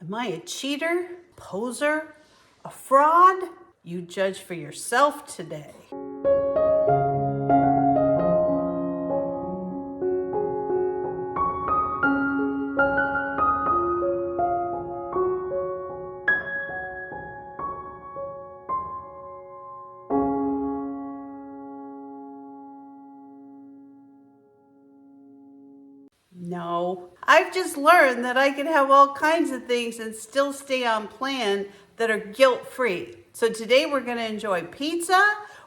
Am I a cheater, poser, a fraud? You judge for yourself today. No, I've just learned that I can have all kinds of things and still stay on plan that are guilt-free. So today we're gonna enjoy pizza,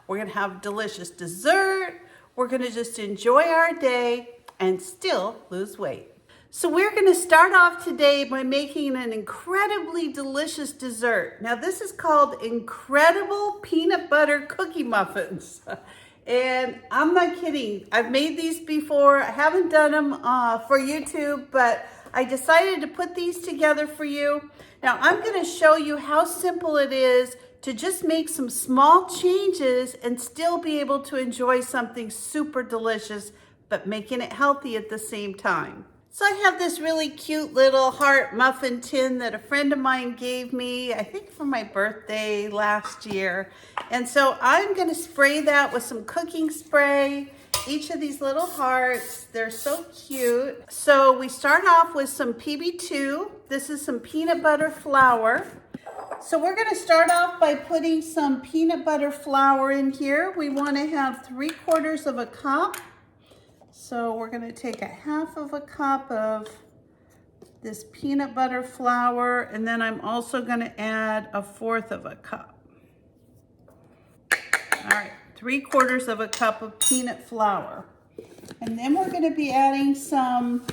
we're gonna have delicious dessert, we're gonna just enjoy our day and still lose weight. So we're gonna start off today by making an incredibly delicious dessert. Now this is called Incredible Peanut Butter Cookie Muffins. And I'm not kidding, I've made these before. I haven't done them for YouTube, but I decided to put these together for you. Now I'm gonna show you how simple it is to just make some small changes and still be able to enjoy something super delicious, but making it healthy at the same time. So I have this really cute little heart muffin tin that a friend of mine gave me, I think for my birthday last year. And so I'm gonna spray that with some cooking spray. Each of these little hearts, they're so cute. So we start off with some PB2. This is some peanut butter flour. So we're gonna start off by putting some peanut butter flour in here. We wanna have 3/4 of a cup. So we're gonna take a 1/2 of a cup of this peanut butter flour, and then I'm also gonna add 1/4 of a cup. All right, 3/4 of a cup of peanut flour. And then we're gonna be adding some,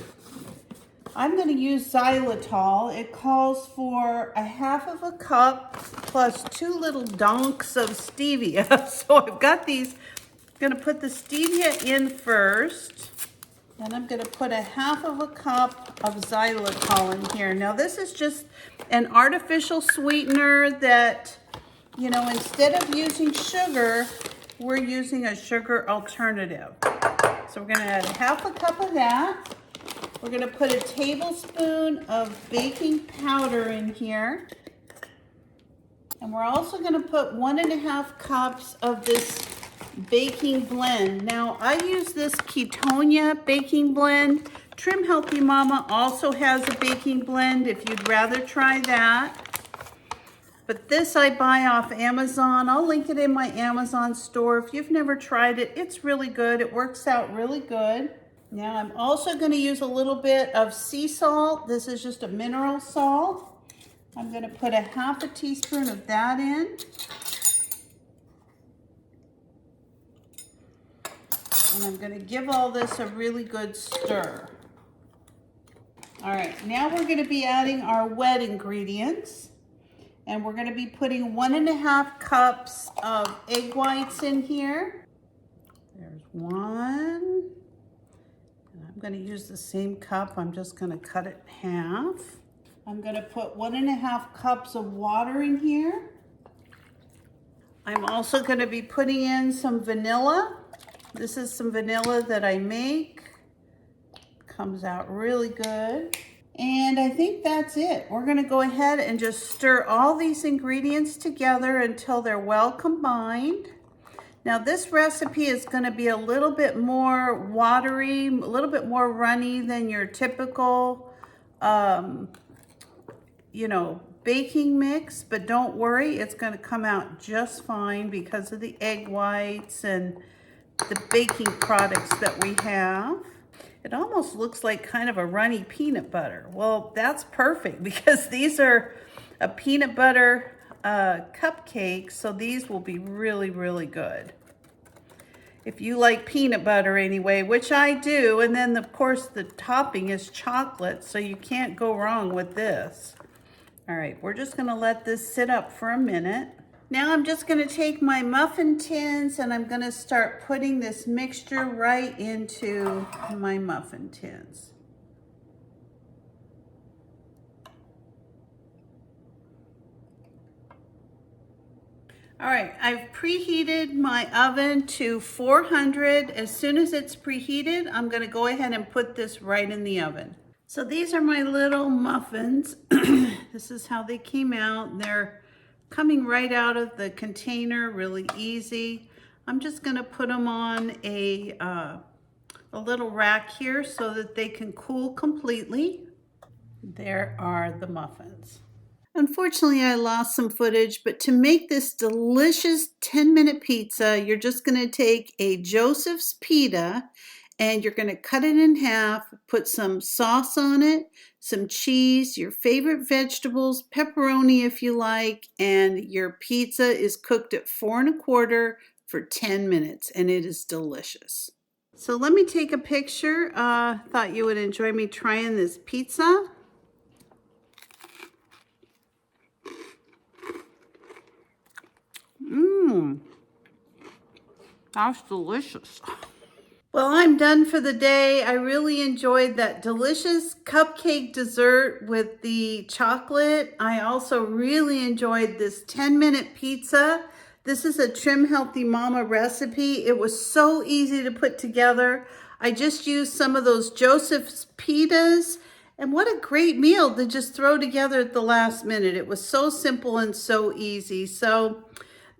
I'm gonna use xylitol. It calls for 1/2 of a cup plus 2 little donks of stevia. So I've got these. I'm gonna put the stevia in first, and I'm gonna put 1/2 of a cup of xylitol in here. Now this is just an artificial sweetener that, you know, instead of using sugar, we're using a sugar alternative. So we're gonna add 1/2 a cup of that. We're gonna put a tablespoon of baking powder in here. And we're also gonna put 1.5 cups of this baking blend. Now I use this Ketonia baking blend. Trim Healthy Mama also has a baking blend if you'd rather try that. But this I buy off Amazon. I'll link it in my Amazon store. If you've never tried it, it's really good. It works out really good. Now I'm also going to use a little bit of sea salt. This is just a mineral salt. I'm going to put 1/2 teaspoon of that in. And I'm gonna give all this a really good stir. All right, now we're gonna be adding our wet ingredients. And we're gonna be putting 1.5 cups of egg whites in here. There's one. And I'm gonna use the same cup. I'm just gonna cut it in half. I'm gonna put 1.5 cups of water in here. I'm also gonna be putting in some vanilla. This is some vanilla that I make. Comes out really good. And I think that's it. We're gonna go ahead and just stir all these ingredients together until they're well combined. Now this recipe is gonna be a little bit more watery, a little bit more runny than your typical, you know, baking mix, but don't worry, it's gonna come out just fine because of the egg whites and the baking products that we have. It almost looks like kind of a runny peanut butter. Well, that's perfect because these are a peanut butter cupcake, so these will be really, really good. If you like peanut butter anyway, which I do, and then of course the topping is chocolate, so you can't go wrong with this. All right, we're just gonna let this sit up for a minute. Now I'm just gonna take my muffin tins and I'm gonna start putting this mixture right into my muffin tins. All right, I've preheated my oven to 400. As soon as it's preheated, I'm gonna go ahead and put this right in the oven. So these are my little muffins. This is how they came out. They're coming right out of the container, really easy. I'm just gonna put them on a little rack here so that they can cool completely. There are the muffins. Unfortunately, I lost some footage, but to make this delicious 10-minute pizza, you're just going to take a Josephs Pita and you're going to cut it in half, put some sauce on it, some cheese, your favorite vegetables, pepperoni if you like, and your pizza is cooked at 4 1/4 for 10 minutes, and it is delicious. So let me take a picture. Thought you would enjoy me trying this pizza. That's delicious. Well, I'm done for the day. I really enjoyed that delicious cupcake dessert with the chocolate. I also really enjoyed this 10-minute pizza. This is a Trim Healthy Mama recipe. It was so easy to put together. I just used some of those Joseph's Pitas. And what a great meal to just throw together at the last minute. It was so simple and so easy. So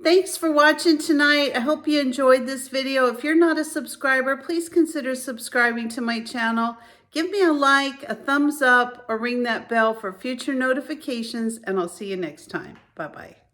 thanks for watching tonight. I hope you enjoyed this video. If you're not a subscriber, please consider subscribing to my channel. Give me a like, a thumbs up, or ring that bell for future notifications, and I'll see you next time. Bye-bye.